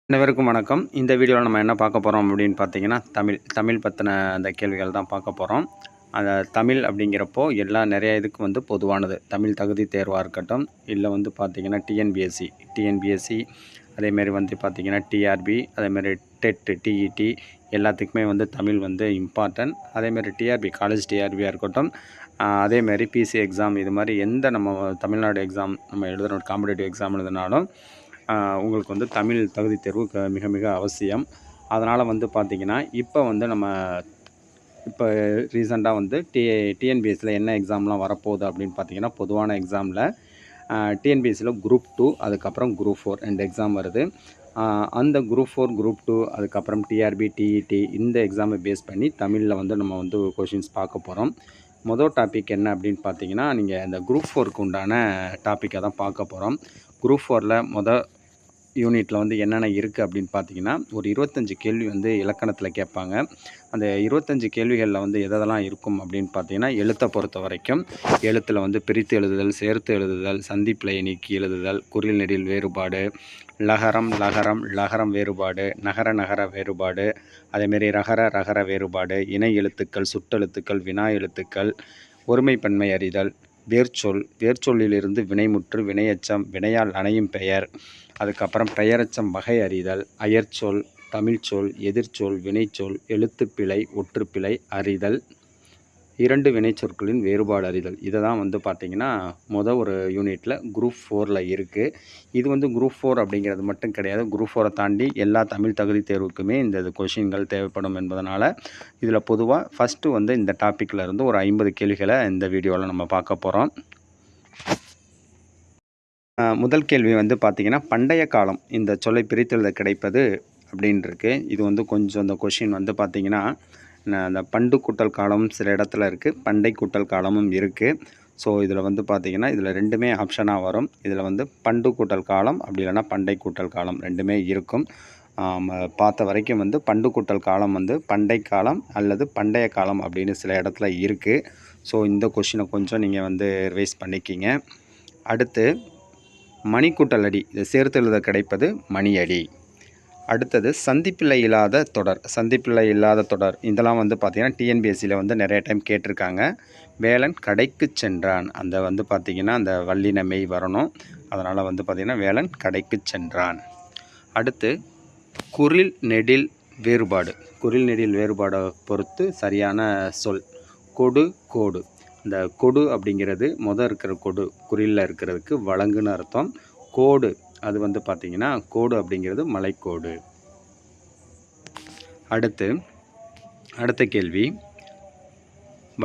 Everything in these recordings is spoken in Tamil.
அனைவருக்கும் வணக்கம். இந்த வீடியோவில் நம்ம என்ன பார்க்க போகிறோம் அப்படின்னு பார்த்தீங்கன்னா, தமிழ் பற்றின அந்த கேள்விகள் தான் பார்க்க போகிறோம். அந்த தமிழ் அப்படிங்கிறப்போ நிறைய இதுக்கு வந்து பொதுவானது. தமிழ் தகுதி தேர்வாக இருக்கட்டும், இல்லை வந்து பார்த்திங்கன்னா டிஎன்பிஎஸ்சி அதேமாரி வந்து பார்த்திங்கன்னா டிஆர்பி, அதேமாரி டெட், டிஇடி எல்லாத்துக்குமே வந்து தமிழ் வந்து இம்பார்ட்டன்ட். அதேமாரி டிஆர்பி காலேஜ் டிஆர்பியாக இருக்கட்டும், அதேமாரி பிசி எக்ஸாம், இது மாதிரி எந்த நம்ம தமிழ்நாடு எக்ஸாம் நம்ம எழுதுகிற காம்படிட்டிவ் எக்ஸாம் எழுதினாலும் உங்களுக்கு வந்து தமிழ் தகுதி தேர்வு மிக மிக அவசியம். அதனால் வந்து பார்த்திங்கன்னா, இப்போ ரீசெண்டாக வந்து டிஎன்பிஎஸ்சியில் என்ன எக்ஸாம்லாம் வரப்போகுது அப்படின்னு பார்த்தீங்கன்னா, பொதுவான எக்ஸாமில் டிஎன்பிஎஸ்சியில் குரூப் 2 அதுக்கப்புறம் குரூப் 4 2 எக்ஸாம் வருது. அந்த குரூப் 4 குரூப் 2 அதுக்கப்புறம் டிஆர்பி, டிஇடி இந்த எக்ஸாமை பேஸ் பண்ணி தமிழில் வந்து நம்ம வந்து கொஷின்ஸ் பார்க்க போகிறோம். மொதல் டாபிக் என்ன அப்படின்னு பார்த்தீங்கன்னா, நீங்கள் இந்த குரூப் 4க்கு உண்டான டாப்பிக்கை தான் பார்க்க போகிறோம். குரூப் 4ல் யூனிட்டில் வந்து என்னென்ன இருக்குது அப்படின்னு பார்த்தீங்கன்னா, ஒரு 25 கேள்வி வந்து இலக்கணத்தில் கேட்பாங்க. அந்த 25 கேள்விகளில் வந்து எதெல்லாம் இருக்கும் அப்படின்னு பார்த்தீங்கன்னா, எழுத்தை பொறுத்த வரைக்கும் எழுத்தில் வந்து பிரித்து எழுதுதல், சேர்த்து எழுதுதல், சந்திப்பிழையை நீக்கி எழுதுதல், குறில் நெடில் வேறுபாடு, லகரம் வேறுபாடு, நகர வேறுபாடு, அதேமாரி ரகர வேறுபாடு, இணை எழுத்துக்கள், சுட்டெழுத்துக்கள், வினா எழுத்துக்கள், ஒருமைப்பன்மை அறிதல், வேர்ச்சொல்லிலிருந்து வினைமுற்று, வினையெச்சம், வினையால் அணையும் பெயர், அதுக்கப்புறம் பெயரெச்சம் வகை அறிதல், அயற்சொல், தமிழ்ச்சொல், எதிர்ச்சொல், வினைச்சொல், எழுத்துப்பிழை, ஒற்றுப்பிழை அறிதல், 2 வினைச்சொற்களின் வேறுபாடு அறிதல். இதை தான் வந்து பார்த்திங்கன்னா ஒரு யூனிட்டில் குரூப் 4ல் இருக்குது. இது வந்து குரூப் 4 அப்படிங்கிறது மட்டும் கிடையாது. குரூப் 4 தாண்டி எல்லா தமிழ் தகுதி தேர்வுக்குமே இந்த கொஷின்கள் தேவைப்படும் என்பதனால் இதில் பொதுவாக ஃபஸ்ட்டு வந்து இந்த டாப்பிக்கில் இருந்து ஒரு 50 கேள்விகளை இந்த வீடியோவில் நம்ம பார்க்க போகிறோம். முதல் கேள்வி வந்து பார்த்திங்கன்னா, பண்டைய காலம் இந்த சொல்லை பிரித்தெழுத கிடைப்பது அப்படின்ருக்கு. இது வந்து கொஞ்சம் இந்த கொஷின் வந்து பார்த்திங்கன்னா, அந்த பண்டு கூட்டல் காலமும் சில இடத்துல இருக்குது, பண்டை கூட்டல் காலமும் இருக்குது. ஸோ இதில் வந்து பார்த்திங்கன்னா, இதில் 2மே ஆப்ஷனாக வரும். இதில் வந்து பண்டு கூட்டல் காலம் அப்படி இல்லைனா பண்டை கூட்டல் காலம் 2மே இருக்கும். பார்த்த வரைக்கும் வந்து பண்டு கூட்டல் காலம் வந்து பண்டை காலம் அல்லது பண்டைய காலம் அப்படின்னு சில இடத்துல இருக்குது. ஸோ இந்த கொஷினை கொஞ்சம் நீங்கள் வந்து ரிவைஸ் பண்ணிக்கிங்க. அடுத்து மணிக்கூட்டல் அடி, இதை சேர்த்து எழுத கிடைப்பது மணியடி. அடுத்தது சந்திப்பிழை இல்லாத தொடர் இதெல்லாம் வந்து பார்த்திங்கன்னா டிஎன்பிஎஸ்சியில் வந்து நிறைய டைம் கேட்டிருக்காங்க. வேலன் கடைக்கு சென்றான், அந்த வந்து பார்த்திங்கன்னா அந்த வல்லின மெய் வரணும். அதனால் வந்து பார்த்திங்கன்னா வேலன் கடைக்கு சென்றான். அடுத்து குறில் நெடில் வேறுபாடை பொறுத்து சரியான சொல் கொடு, கோடு. இந்த கொடு அப்படிங்கிறது இருக்கிற கொடு குறிலில் இருக்கிறதுக்கு வழங்குன்னு அர்த்தம். கோடு அது வந்து பார்த்திங்கன்னா கோடு அப்படிங்கிறது மலைக்கோடு. அடுத்த கேள்வி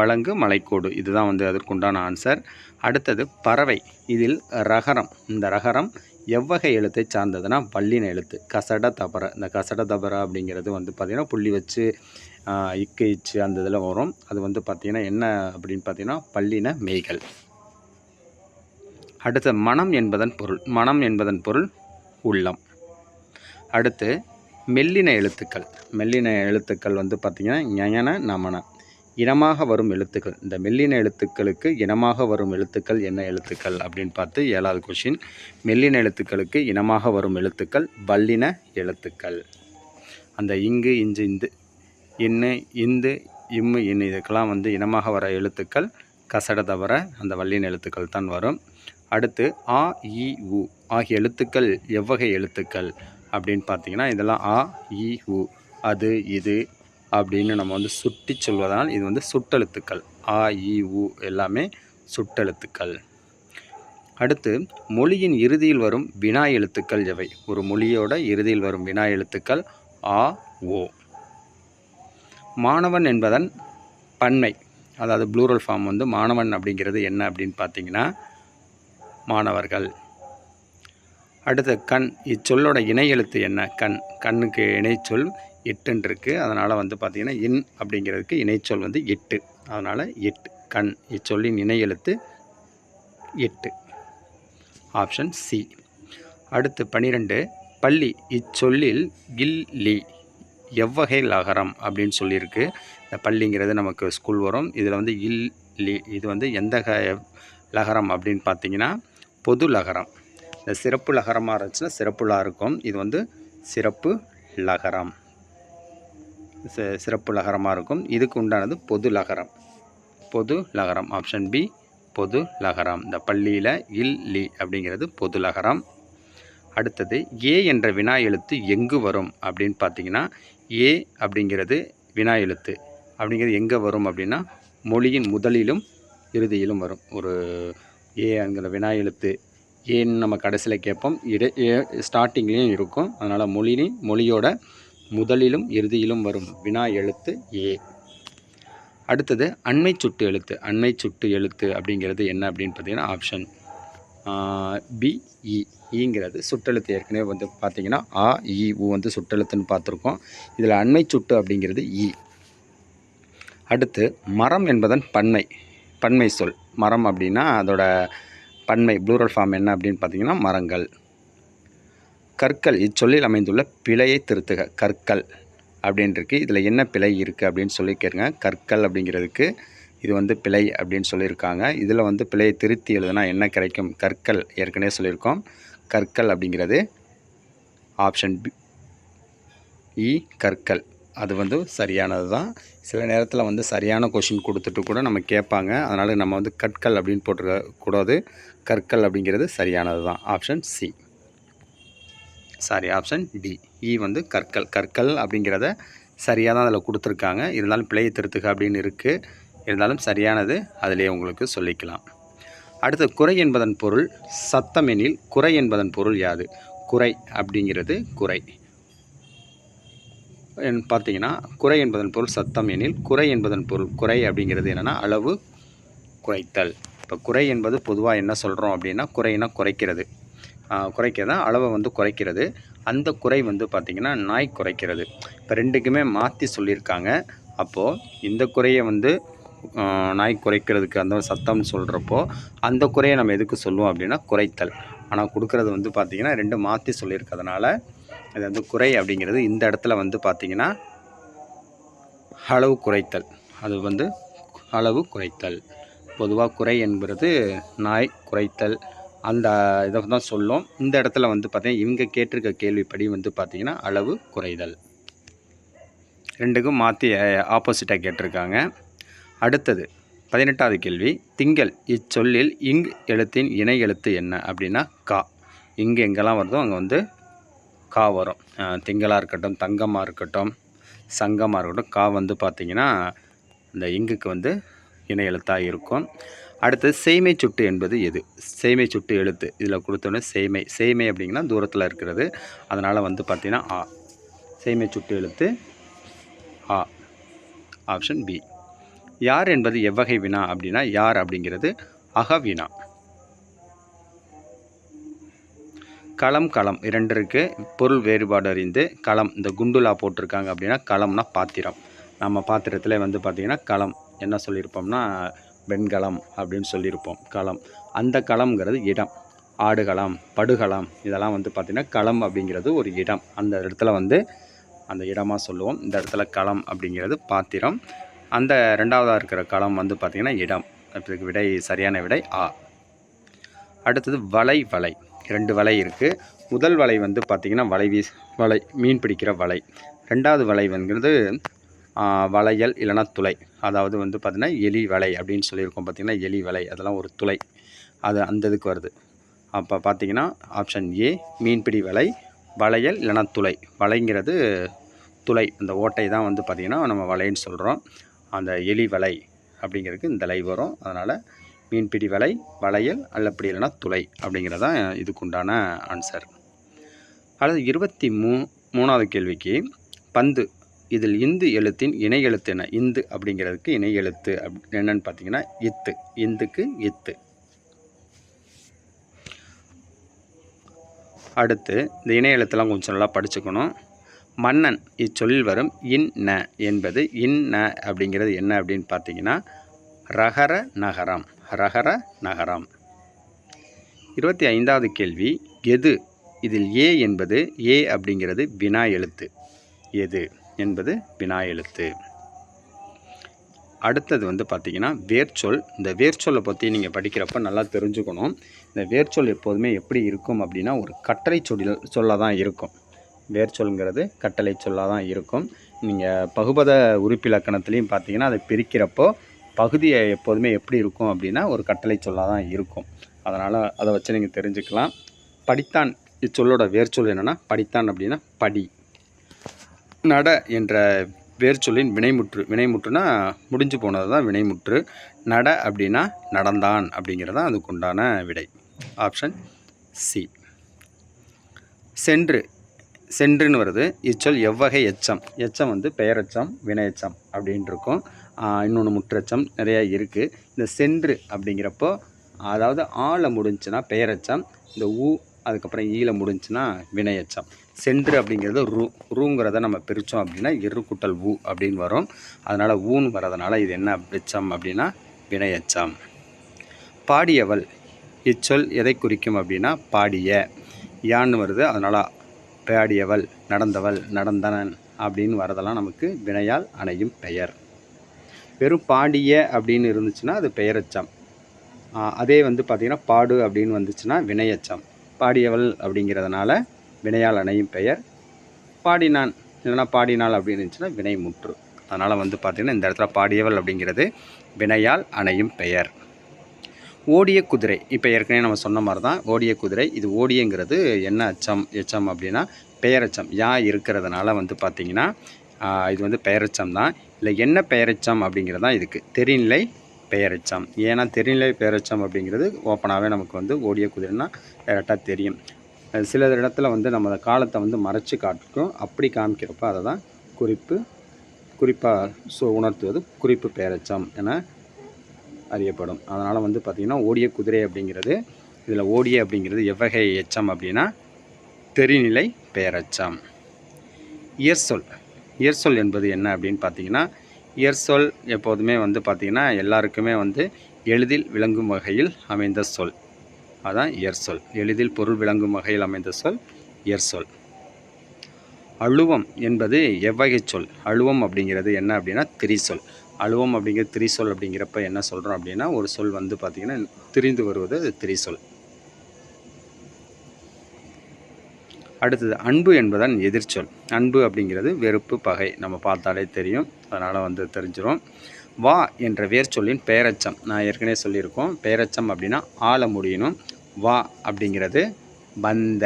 வழங்கு மலைக்கோடு, இதுதான் வந்து அதற்குண்டான ஆன்சர். அடுத்தது பறவை, இதில் ரகரம், இந்த ரகரம் எவ்வகை எழுத்தை சார்ந்ததுன்னா வல்லின எழுத்து கசட தபர. இந்த கசட தபர அப்படிங்கிறது வந்து பார்த்திங்கன்னா புள்ளி வச்சு இக்கு இச்சு அந்த இதில் வரும். அது வந்து பார்த்திங்கன்னா என்ன அப்படின்னு பார்த்திங்கன்னா பல்லின மெய்கள். அடுத்து மனம் என்பதன் பொருள் உள்ளம். அடுத்து மெல்லின எழுத்துக்கள் வந்து பார்த்திங்கன்னா ஞயன நமன இனமாக வரும் எழுத்துக்கள். இந்த மெல்லின எழுத்துக்களுக்கு இனமாக வரும் எழுத்துக்கள் என்ன எழுத்துக்கள் அப்படின்னு பார்த்து 7வது கொஷின். மெல்லின எழுத்துக்களுக்கு இனமாக வரும் எழுத்துக்கள் வல்லின எழுத்துக்கள். அந்த இங்கு, இஞ்சு, இந்து, இன்னு, இந்து, இம்மு, இன்னு இதுக்கெல்லாம் வந்து இனமாக வர எழுத்துக்கள் கசட தவிர அந்த வல்லின எழுத்துக்கள் தான் வரும். அடுத்து ஆ, இ, உ ஆகிய எழுத்துக்கள் எவ்வகை எழுத்துக்கள் அப்படின்னு பார்த்தீங்கன்னா இதெல்லாம் ஆ, இ, உ அது இது அப்படின்னு நம்ம வந்து சுட்டி சொல்வதனால் இது வந்து சுட்டெழுத்துக்கள். ஆ, இ, உ எல்லாமே சுட்டெழுத்துக்கள். அடுத்து மொழியின் இறுதியில் வரும் வினா எழுத்துக்கள் எவை? ஒரு மொழியோட இறுதியில் வரும் வினா எழுத்துக்கள் ஆ, ஓ. மாணவன் என்பதன் பன்மை, அதாவது ப்ளூரல் ஃபார்ம் வந்து மாணவன் அப்படிங்கிறது என்ன அப்படின்னு பார்த்தீங்கன்னா மாணவர்கள். அடுத்து கண், இச்சொல்லோட இணை எழுத்து என்ன? கண்ணுக்கு இணைச்சொல் 8 இருக்குது. அதனால் வந்து பார்த்திங்கன்னா இன் அப்படிங்கிறதுக்கு இணைச்சொல் வந்து 8, அதனால் 8 கண். இச்சொல்லின் இணை எழுத்து 8, ஆப்ஷன் சி. அடுத்து 12 பள்ளி, இச்சொல்லில் இல் லி எவ்வகை லகரம் அப்படின்னு சொல்லியிருக்கு. இந்த பள்ளிங்கிறது நமக்கு ஸ்கூல் வரும். இதில் வந்து இல் லி இது வந்து எந்த லகரம் அப்படின்னு பார்த்தீங்கன்னா பொது லகரம். இந்த சிறப்பு லகரமாக இருந்துச்சுன்னா சிறப்புலா இருக்கும். இது வந்து சிறப்பு லகரம். சிறப்பு லகரமாக இருக்கும். இதுக்கு உண்டானது பொது லகரம். பொது லகரம் ஆப்ஷன் பி பொது லகரம். இந்த பள்ளியில் இல் லி அப்படிங்கிறது பொது லகரம். அடுத்தது ஏ என்ற வினா எழுத்து எங்கு வரும் அப்படின்னு பார்த்தீங்கன்னா, ஏ அப்படிங்கிறது வினா எழுத்து அப்படிங்கிறது எங்கே வரும் அப்படின்னா, மொழியின் முதலிலும் இறுதியிலும் வரும். ஒரு ஏங்கிற வினா எழுத்து ஏன்னு நம்ம கடைசியில் கேட்போம், ஸ்டார்டிங்லேயும் இருக்கும். அதனால் மொழியோட முதலிலும் இறுதியிலும் வரும் வினா எழுத்து ஏ. அடுத்தது அண்மை சுட்டு எழுத்து. அண்மை சுட்டு எழுத்து அப்படிங்கிறது என்ன அப்படின்னு பார்த்தீங்கன்னா, ஆப்ஷன் பி இ. ஈங்கிறது சுட்டெழுத்து. ஏற்கனவே வந்து பார்த்திங்கன்னா ஆ இ உ வந்து சுட்டெழுத்துன்னு பார்த்துருக்கோம். இதில் அண்மை சுட்டு அப்படிங்கிறது இ. அடுத்து மரம் என்பதன் பன்மை சொல். மரம் அப்படின்னா அதோட பன்மை ப்ளூரல் ஃபார்ம் என்ன அப்படின்னு பார்த்தீங்கன்னா மரங்கள். கற்கள் இச்சொல்லில் அமைந்துள்ள பிழையை திருத்துக. கற்கள் அப்படின்ட்டுருக்கு. இதில் என்ன பிழை இருக்குது அப்படின்னு சொல்லி கேளுங்க. கற்கள் அப்படிங்கிறதுக்கு இது வந்து பிழை அப்படின்னு சொல்லியிருக்காங்க. இதில் வந்து பிழையை திருத்தி எழுதுனா என்ன கிடைக்கும்? கற்கள் ஏற்கனவே சொல்லியிருக்கோம். கற்கள் அப்படிங்கிறது ஆப்ஷன் பி இ கற்கள். அது வந்து சரியானது தான். சில நேரத்தில் வந்து சரியான கொஷின் கொடுத்துட்டு கூட நம்ம கேட்பாங்க. அதனால் நம்ம வந்து கற்கள் அப்படின்னு போட்டுருக்க கூடாது. கற்கள் அப்படிங்கிறது சரியானது தான். ஆப்ஷன் சி ஆப்ஷன் டி இ வந்து கற்கள். கற்கள் அப்படிங்கிறத சரியாக தான் அதில் கொடுத்துருக்காங்க. இருந்தாலும் பிழையை திருத்துக அப்படின்னு இருக்குது. இருந்தாலும் சரியானது அதிலே உங்களுக்கு சொல்லிக்கலாம். அடுத்து குறை என்பதன் பொருள் சத்தமெனில் குறை என்பதன் பொருள் யாது? குறை அப்படிங்கிறது குறை பார்த்தீங்கன்னா, குறை என்பதன் பொருள் சத்தம் எனில் குறை என்பதன் பொருள் குறை அப்படிங்கிறது என்னென்னா அளவு குறைத்தல். இப்போ குறை என்பது பொதுவாக என்ன சொல்கிறோம் அப்படின்னா, குறைனா குறைக்கிறது. குறைக்கிறதா அளவை வந்து குறைக்கிறது. அந்த குறை வந்து பார்த்திங்கன்னா நாய் குறைக்கிறது. இப்போ ரெண்டுக்குமே மாற்றி சொல்லியிருக்காங்க. அப்போது இந்த குறையை வந்து நாய் குறைக்கிறதுக்கு அந்த சத்தம்னு சொல்கிறப்போ அந்த குறையை நம்ம எதுக்கு சொல்லுவோம் அப்படின்னா குறைத்தல். ஆனால் கொடுக்குறது வந்து பார்த்திங்கன்னா ரெண்டு மாற்றி சொல்லியிருக்கிறதுனால இது வந்து குறை அப்படிங்கிறது இந்த இடத்துல வந்து பார்த்திங்கன்னா அளவு குறைத்தல். அது வந்து அளவு குறைத்தல். பொதுவாக குறை என்பது நாய் குறைத்தல் அந்த இதை தான் சொல்லும். இந்த இடத்துல வந்து பார்த்திங்கன்னா இவங்க கேட்டிருக்க கேள்விப்படி வந்து பார்த்திங்கன்னா அளவு குறைதல். ரெண்டுக்கும் மாற்றி ஆப்போசிட்டாக கேட்டிருக்காங்க. அடுத்தது 18வது கேள்வி. திங்கள் இச்சொல்லில் இங் எழுத்தின் இணை எழுத்து என்ன அப்படின்னா கா. இங்கு எங்கெல்லாம் வருதோ அங்கே வந்து கா வரும். திங்களாக இருக்கட்டும், தங்கமாக இருக்கட்டும், சங்கமாக இருக்கட்டும், கா வந்து பார்த்திங்கன்னா இந்த இங்குக்கு வந்து இணை எழுத்தாக இருக்கும். அடுத்தது செய்மை சுட்டு என்பது எது? செய்மை சுட்டு எழுத்து இதில் கொடுத்தோன்னே செய்மை அப்படிங்கன்னா தூரத்தில் இருக்கிறது. அதனால் வந்து பார்த்திங்கன்னா ஆ. செய்மை சுட்டு எழுத்து ஆ. Option B. யார் என்பது எவ்வகை வினா அப்படின்னா யார் அப்படிங்கிறது அகவினா. களம் இரண்டு இருக்குது. பொருள் வேறுபாடு அறிந்து களம் இந்த குண்டுலா போட்டிருக்காங்க அப்படின்னா களம்னா பாத்திரம். நம்ம பாத்திரத்தில் வந்து பார்த்திங்கன்னா களம் என்ன சொல்லியிருப்போம்னா வெண்கலம் அப்படின்னு சொல்லியிருப்போம். களம் அந்த களம்ங்கிறது இடம். ஆடுகளம், படுகளம் இதெல்லாம் வந்து பார்த்திங்கன்னா களம் அப்படிங்கிறது ஒரு இடம். அந்த இடத்துல வந்து அந்த இடமாக சொல்லுவோம். இந்த இடத்துல களம் அப்படிங்கிறது பாத்திரம். அந்த ரெண்டாவதாக இருக்கிற களம் வந்து பார்த்திங்கன்னா இடம். அதுக்கு விடை சரியான விடை ஆ. அடுத்தது வலை. ரெண்டு வலை இருக்குது. முதல் வலை வந்து பார்த்திங்கன்னா வலை மீன் பிடிக்கிற வலை. ரெண்டாவது வலை வந்து வளையல் இல்லைனா துளை. அதாவது வந்து பார்த்திங்கன்னா எலி வலை அப்படின்னு சொல்லியிருக்கோம். பார்த்திங்கன்னா எலி வலை அதெல்லாம் ஒரு துளை. அது அந்த இதுக்கு வருது. அப்போ பார்த்திங்கன்னா ஆப்ஷன் ஏ மீன்பிடி வலை, வளையல் இல்லைனா துளை. வலைங்கிறது துளை, அந்த ஓட்டை தான் வந்து பார்த்திங்கன்னா நம்ம வலைன்னு சொல்கிறோம். அந்த எலி வலை அப்படிங்கிறதுக்கு இந்த லை வரும். அதனால் மீன்பிடி வலை, வளையல் அல்லப்படி இல்லைனா துளை அப்படிங்கிறதான் இதுக்குண்டான ஆன்சர். அடுத்து 23வது கேள்விக்கு பந்து. இதில் இந்து எழுத்தின் இணை எழுத்து என்ன? இந்து அப்படிங்கிறதுக்கு இணை எழுத்து என்னன்னு பார்த்தீங்கன்னா இத்து. இந்துக்கு இத்து. அடுத்து இந்த இணை எழுத்தெல்லாம் கொஞ்சம் நல்லா படிச்சுக்கணும். மன்னன் இச்சொல்லில் வரும் இன் ந என்பது இன் ந அப்படிங்கிறது என்ன அப்படின்னு பார்த்தீங்கன்னா ரகர நகரம். ரகர நகரம். 25வது கேள்வி. எது? இதில் ஏ என்பது ஏ அப்படிங்கிறது வினா எழுத்து. எது என்பது வினா எழுத்து. அடுத்தது வந்து பார்த்திங்கன்னா வேர்ச்சொல். இந்த வேர்ச்சொல்லை பற்றி நீங்கள் படிக்கிறப்ப நல்லா தெரிஞ்சுக்கணும். இந்த வேர்ச்சொல் எப்போதுமே எப்படி இருக்கும் அப்படின்னா ஒரு கட்டளை சொல்ல தான் இருக்கும். வேர்ச்சொல்ங்கிறது கட்டளை சொல்லாக தான் இருக்கும். நீங்கள் பகுபத உறுப்பிலக்கணத்துலேயும் பார்த்தீங்கன்னா அதை பிரிக்கிறப்போ பகுதியை எப்போதுமே எப்படி இருக்கும் அப்படின்னா ஒரு கட்டளை சொல்லாக தான் இருக்கும். அதனால் அதை வச்சு நீங்கள் தெரிஞ்சுக்கலாம். படித்தான் இச்சொல்லோட வேர்ச்சொல் என்னென்னா படித்தான் அப்படின்னா படி. நட என்ற வேர்ச்சொல்லின் வினைமுற்றுனா முடிஞ்சு போனது தான் வினைமுற்று. நட அப்படின்னா நடந்தான் அப்படிங்கிறது தான் அதுக்குண்டான விடை. Option C. சென்று சென்றுன்னு வருது. இச்சொல் எவ்வகை எச்சம்? எச்சம் வந்து பெயரெச்சம், வினையெச்சம் அப்படின்னு இருக்கும். இன்னொன்று முற்றெச்சம் நிறையா இருக்குது. இந்த சென்று அப்படிங்கிறப்போ அதாவது ஆல முடிஞ்சுன்னா பெயரெச்சம், இந்த ஊ அதுக்கப்புறம் ஈல முடிஞ்சுன்னா வினையெச்சம். சென்று அப்படிங்கிறது ரூங்கிறத நம்ம பிரித்தோம் அப்படின்னா இரு கூட்டல் ஊ அப்படின்னு வரும். அதனால் ஊன்னு வரதுனால இது என்ன எச்சம் அப்படின்னா வினையெச்சம். பாடியவள் இச்சொல் எதை குறிக்கும் அப்படின்னா பாடிய. யான்னு வருது. அதனால் பாடியவள், நடந்தவள், நடந்தனன் அப்படின்னு வரதெல்லாம் நமக்கு வினையால் அணையும் பெயர். வெறும் பாடிய அப்படின்னு இருந்துச்சுன்னா அது பெயரெச்சம். அதே வந்து பார்த்திங்கன்னா பாடு அப்படின்னு வந்துச்சுன்னா வினையெச்சம். பாடியவள் அப்படிங்கிறதுனால வினையால் அணையும் பெயர். பாடினான் இல்லைனா பாடினாள் அப்படின்னு இருந்துச்சுன்னா வினைமுற்று. அதனால் வந்து பார்த்திங்கன்னா இந்த இடத்துல பாடியவள் அப்படிங்கிறது வினையால் அணையும் பெயர். ஓடிய குதிரை இப்போ ஏற்கனவே நம்ம சொன்ன மாதிரி தான் ஓடிய குதிரை. இது ஓடியங்கிறது என்ன எச்சம் அப்படின்னா பெயரெச்சம். யா இருக்கிறதுனால வந்து பார்த்திங்கன்னா இது வந்து பெயரெச்சம் தான். இல்லை என்ன பெயரெச்சம் அப்படிங்கிறது தான் இதுக்கு தெரிநிலை பெயரெச்சம். ஏன்னா தெரிநிலை பெயரெச்சம் அப்படிங்கிறது ஓப்பனாகவே நமக்கு வந்து ஓடிய குதிரைன்னா டேரெக்டாக தெரியும். சில இடத்துல வந்து நம்ம காலத்தை வந்து மறைச்சி காட்டும். அப்படி காமிக்கிறப்ப அதை தான் குறிப்பாக உணர்த்துவது குறிப்பு பெயரெச்சம் என அறியப்படும். அதனால் வந்து பார்த்திங்கன்னா ஓடிய குதிரை அப்படிங்கிறது இதில் ஓடிய அப்படிங்கிறது எவ்வகை எச்சம் அப்படின்னா தெரிநிலை பெயரெச்சம். இயற்சொல் என்பது என்ன அப்படின்னு பார்த்தீங்கன்னா இயற்சொல் எப்போதுமே வந்து பார்த்திங்கன்னா எல்லாருக்குமே வந்து எளிதில் விளங்கும் வகையில் அமைந்த சொல். அதான் இயற்சொல். எளிதில் பொருள் விளங்கும் வகையில் அமைந்த சொல் இயற்சொல். அழுவம் என்பது எவ்வகை சொல்? அழுவம் அப்படிங்கிறது என்ன அப்படின்னா திரிசொல். அழுவம் அப்படிங்கிறது திரிசொல். அப்படிங்கிறப்ப என்ன சொல்கிறோம் அப்படின்னா ஒரு சொல் வந்து பார்த்திங்கன்னா திரிந்து வருவது அது திரிசொல். அடுத்தது அன்பு என்பதன் எதிர்ச்சொல். அன்பு அப்படிங்கிறது வெறுப்பு, பகை. நம்ம பார்த்தாலே தெரியும். அதனால் வந்து தெரிஞ்சிடும். வா என்ற வேர்ச்சொல்லின் பெயரெச்சம். நான் ஏற்கனவே சொல்லியிருக்கோம். பெயரெச்சம் அப்படின்னா ஆள முடியணும். வா அப்படிங்கிறது வந்த.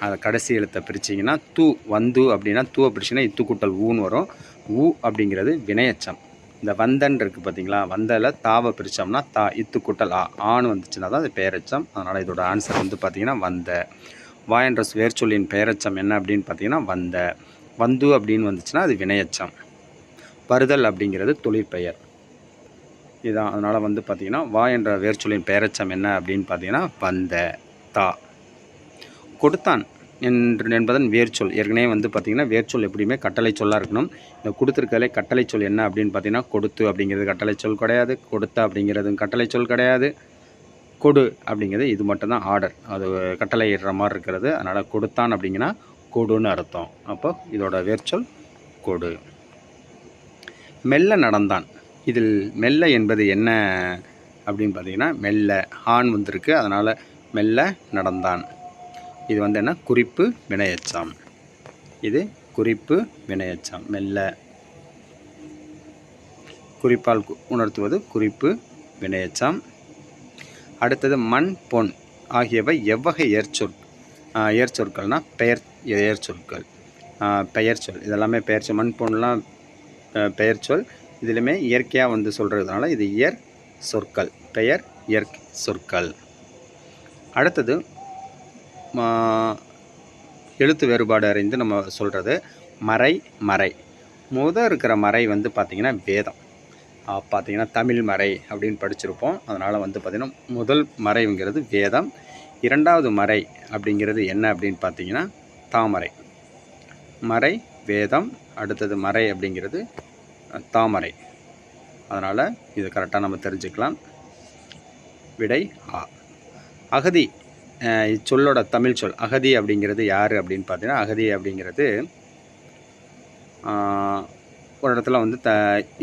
அதை கடைசி எழுத்தை பிரிச்சிங்கன்னா தூ. வந்து அப்படின்னா தூவை பிரிச்சிங்கன்னா இத்து கூட்டல் ஊன்னு வரும். ஊ அப்படிங்கிறது வினையச்சம். இந்த வந்தன் இருக்குது பார்த்தீங்களா, வந்தல தாவை பிரித்தோம்னா தா இத்து கூட்டல் ஆன்னு வந்துச்சுன்னா தான் அது பெயரெச்சம். அதனால் இதோட ஆன்சர் வந்து பார்த்திங்கன்னா வந்த. வா என்ற வேர்ச்சொல்லின் பெயரெச்சம் என்ன அப்படின்னு பார்த்தீங்கன்னா வந்த. வந்து அப்படின்னு வந்துச்சுன்னா அது வினையச்சம். வருதல் அப்படிங்கிறது தொழிற்பெயர். இதுதான். அதனால் வந்து பார்த்திங்கன்னா வா என்ற வேர்ச்சொல்லின் பெயரெச்சம் என்ன அப்படின்னு பார்த்தீங்கன்னா வந்த தா. கொடுத்தான் என்பதன் வேர்ச்சொல். ஏற்கனவே வந்து பார்த்திங்கன்னா வேர்ச்சொல் எப்படியுமே கட்டளை சொல்லாக இருக்கணும். இந்த கொடுத்துருக்கலே கட்டளை சொல் என்ன அப்படின்னு பார்த்தீங்கன்னா கொடுத்து அப்படிங்கிறது கட்டளை சொல் கிடையாது. கொடுத்த அப்படிங்கிறது கட்டளை சொல் கிடையாது. கொடு அப்படிங்கிறது இது மட்டும்தான் ஆர்டர். அது கட்டளை இடுற மாதிரி இருக்கிறது. அதனால் கொடுத்தான் அப்படிங்கன்னா கொடுன்னு அர்த்தம். அப்போ இதோட வேர்ச்சொல் கொடு. மெல்ல நடந்தான். இதில் மெல்ல என்பது என்ன அப்படின்னு பார்த்தீங்கன்னா மெல்ல ஆண் வந்திருக்கு. அதனால் மெல்ல நடந்தான். இது வந்து என்ன குறிப்பு வினையெச்சம். இது குறிப்பு வினையெச்சம். மெல்ல குறிப்பால் உணர்த்துவது குறிப்பு வினையெச்சம். அடுத்தது மண், பொன் ஆகியவை எவ்வகை ஏற்சொற்கள்னால் பெயர் சொற்கள். பெயர் சொல் இதெல்லாமே பெயர் சொல். மண், பொன்லாம் பெயர் சொல். இதிலுமே இயற்கையாக வந்து சொல்கிறதுனால இது இயற் சொற்கள். பெயர் இயற்கை சொற்கள். அடுத்தது எழுத்து வேறுபாடு அறிந்து நம்ம சொல்கிறது மறை. இருக்கிற மறை வந்து பார்த்திங்கன்னா வேதம். பார்த்திங்கன்னா தமிழ் மறை அப்படின்னு படிச்சிருப்போம். அதனால் வந்து பார்த்திங்கன்னா முதல் மறைங்கிறது வேதம். இரண்டாவது மறை அப்படிங்கிறது என்ன அப்படின்னு பார்த்திங்கன்னா தாமரை. மறை வேதம், அடுத்தது மறை அப்படிங்கிறது தாமரை. அதனால் இது கரெக்டாக நம்ம தெரிஞ்சுக்கலாம். விடை ஆ. அகதி இச்சொல்லோட தமிழ் சொல். அகதி அப்படிங்கிறது யார் அப்படின்னு பார்த்தீங்கன்னா அகதி அப்படிங்கிறது ஒரு இடத்துல வந்து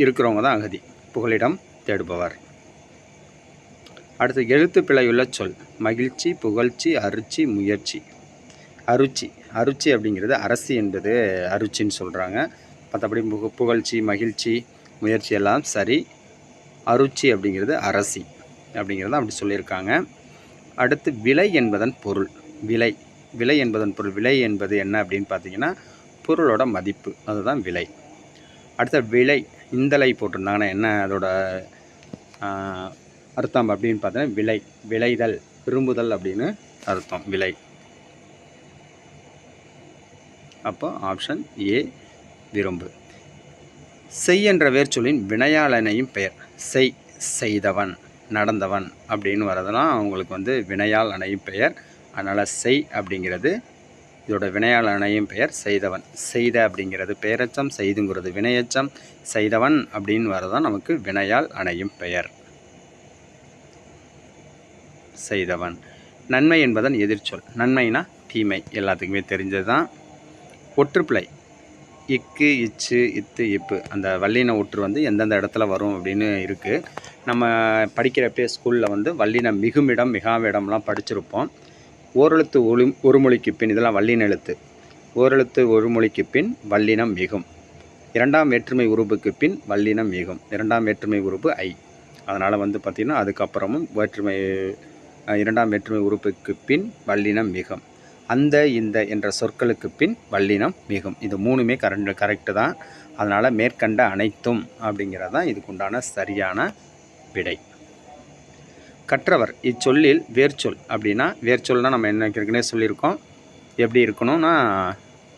இருக்கிறவங்க தான் அகதி. புகலிடம் தேடுபவர். அடுத்து எழுத்து பிழையுள்ள சொல். மகிழ்ச்சி, புகழ்ச்சி, அருச்சி, முயற்சி. அருச்சி அப்படிங்கிறது அரசி என்பது அருச்சின்னு சொல்கிறாங்க. மற்றபடி புகழ்ச்சி, மகிழ்ச்சி, முயற்சி எல்லாம் சரி. அருச்சி அப்படிங்கிறது அரசி அப்படிங்கிறத அப்படி சொல்லியிருக்காங்க. அடுத்து விலை என்பதன் பொருள். விலை என்பதன் பொருள். விலை என்பது என்ன அப்படின்னு பார்த்தீங்கன்னா பொருளோட மதிப்பு, அதுதான் விலை. அடுத்த விலை இந்தலை போட்டிருந்தாங்கன்னா என்ன அதோட அர்த்தம் அப்படின்னு பார்த்தீங்கன்னா விளைதல், விரும்புதல் அப்படின்னு அர்த்தம் விலை. அப்போ ஆப்ஷன் ஏ விரும்பு. செய் என்ற வேர்ச்சொல்லின் வினையாளனையும் பெயர். செய்தவன், நடந்தவன் அப்படின்னு வரதெல்லாம் அவங்களுக்கு வந்து வினையால் அணையும் பெயர். அதனால் செய் அப்படிங்கிறது இதோட வினையால் அணையும் பெயர் செய்தவன். செய்த அப்படிங்கிறது பெயரச்சம், செய்துங்கிறது வினையச்சம், செய்தவன் அப்படின்னு வரதான் நமக்கு வினையால் அணையும் பெயர். செய்தவன். நன்மை என்பதன் எதிர்ச்சொல். நன்மைனா தீமை, எல்லாத்துக்குமே தெரிஞ்சது தான். ஒற்றுப்பிழை இக்கு, இச்சு, இத்து, இப்பு, அந்த வல்லின ஒற்று வந்து எந்தெந்த இடத்துல வரும் அப்படின்னு இருக்குது. நம்ம படிக்கிறப்பே ஸ்கூலில் வந்து வல்லின மிகுமிடம், மிகாவிடம்லாம் படிச்சிருப்போம். ஓரெழுத்து ஒரு மொழிக்கு பின், இதெல்லாம் வல்லின எழுத்து. ஓரெழுத்து ஒரு மொழிக்கு பின் வல்லினம் மிகும். இரண்டாம் வேற்றுமை உருபுக்கு பின் வல்லினம் மிகும். இரண்டாம் வேற்றுமை உருபு ஐ. அதனால் வந்து பார்த்திங்கன்னா அதுக்கப்புறமும் இரண்டாம் வேற்றுமை உறுப்புக்கு பின் வல்லினம் மிகும். அந்த, இந்த என்ற சொற்களுக்கு பின் வல்லினம் மிகும். இது மூணுமே கரெக்டு தான். அதனால் மேற்கண்ட அனைத்தும் அப்படிங்கிறது தான் இதுக்குண்டான சரியான விடை. கற்றவர். இச்சொல்லில் வேர்ச்சொல் அப்படின்னா, வேர்ச்சொல்னால் நம்ம என்ன ஏற்கனவே சொல்லியிருக்கோம், எப்படி இருக்கணும்னா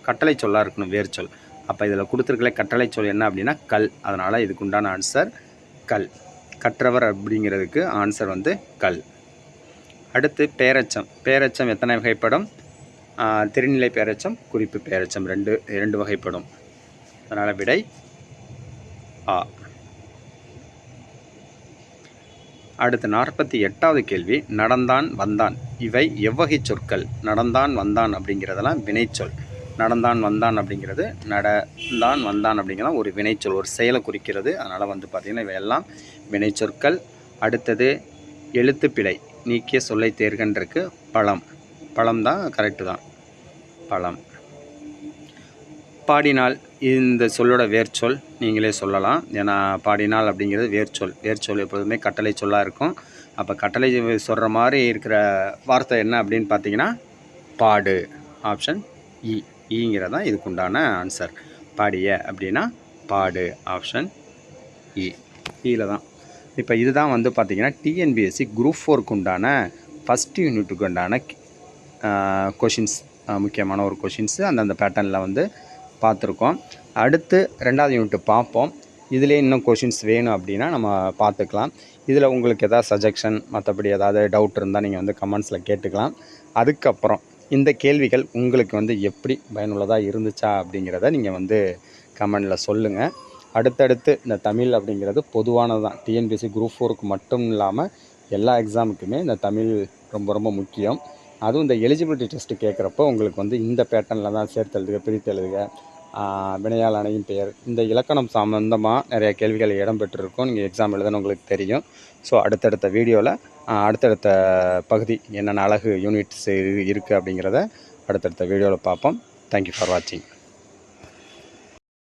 கட்டளை சொல்லாக இருக்கணும் வேர்ச்சொல். அப்போ இதில் கொடுத்துருக்கல கட்டளை சொல் என்ன அப்படின்னா கல். அதனால் இதுக்குண்டான ஆன்சர் கல். கற்றவர் அப்படிங்கிறதுக்கு ஆன்சர் வந்து கல். அடுத்து பேரச்சம். பேரச்சம் எத்தனை வகைப்படும்? திருநிலை பேரச்சம், குறிப்பு பேரச்சம், ரெண்டு வகைப்படும். அதனால் விடை ஆ. அடுத்து 48வது கேள்வி. நடந்தான், வந்தான், இவை எவ்வகை சொற்கள்? நடந்தான், வந்தான் அப்படிங்கிறதெல்லாம் வினைச்சொல். நடந்தான், வந்தான் அப்படிங்கிறது நடந்தான், வந்தான் அப்படிங்கிறதான் ஒரு வினைச்சொல், ஒரு செயலை குறிக்கிறது. அதனால் வந்து பார்த்திங்கன்னா இவையெல்லாம் வினைச்சொற்கள். அடுத்தது எழுத்துப்பிழை நீக்கிய சொல்லை தேர்கன்றிருக்கு பழம். பழம் தான் கரெக்டு தான், பழம். பாடினால் இந்த சொல்லோட வேர்ச்சொல் நீங்களே சொல்லலாம். ஏன்னா பாடினால் அப்படிங்கிறது வேர்ச்சொல். வேர்ச்சொல் எப்போதுமே கட்டளை சொல்லாக இருக்கும். அப்போ கட்டளை சொல்கிற மாதிரி இருக்கிற வார்த்தை என்ன அப்படின்னு பார்த்தீங்கன்னா பாடு. ஆப்ஷன் இ. ஈங்கிறது தான் இதுக்குண்டான ஆன்சர். பாடிய அப்படின்னா பாடு. ஆப்ஷன் இ. இயில் தான். இப்போ இதுதான் வந்து பார்த்திங்கன்னா டிஎன்பிஎஸ்சி குரூப் 4க்கு உண்டான ஃபஸ்ட் யூனிட்டுக்கு உண்டான கொஷின்ஸ், முக்கியமான ஒரு கொஷின்ஸு அந்தந்த பேட்டர்னில் வந்து பார்த்துருக்கோம். அடுத்து 2வது யூனிட் பார்ப்போம். இதிலே இன்னும் கொஷின்ஸ் வேணும் அப்படின்னா நம்ம பார்த்துக்கலாம். இதில் உங்களுக்கு எதாவது சஜஷன், மற்றபடி ஏதாவது டவுட் இருந்தால் நீங்கள் வந்து கமெண்ட்ஸில் கேட்டுக்கலாம். அதுக்கப்புறம் இந்த கேள்விகள் உங்களுக்கு வந்து எப்படி பயனுள்ளதாக இருந்துச்சா அப்படிங்கிறத நீங்கள் வந்து கமெண்டில் சொல்லுங்கள். அடுத்தடுத்து இந்த தமிழ் அப்படிங்கிறது பொதுவானது தான். டிஎன்பிஎஸ்சி குரூப் 4க்கு மட்டும் இல்லாமல் எல்லா எக்ஸாமுக்குமே இந்த தமிழ் ரொம்ப ரொம்ப முக்கியம். அதுவும் இந்த எலிஜிபிலிட்டி டெஸ்ட்டு கேட்குறப்போ உங்களுக்கு வந்து இந்த பேட்டர்னில் தான் சேர்த்து எழுதுக, பிரித்து எழுதுக, வினையால் அணையும் பெயர், இந்த இலக்கணம் சம்மந்தமாக நிறைய கேள்விகள் இடம்பெற்றிருக்கும். நீங்கள் எக்ஸாம் எழுதுன்னு உங்களுக்கு தெரியும். ஸோ அடுத்தடுத்த வீடியோவில் அடுத்தடுத்த பகுதி என்னென்ன அழகு யூனிட்ஸ் இருக்குது அப்படிங்கிறத அடுத்தடுத்த வீடியோவில் பார்ப்போம். தேங்க்யூ ஃபார் வாட்சிங்.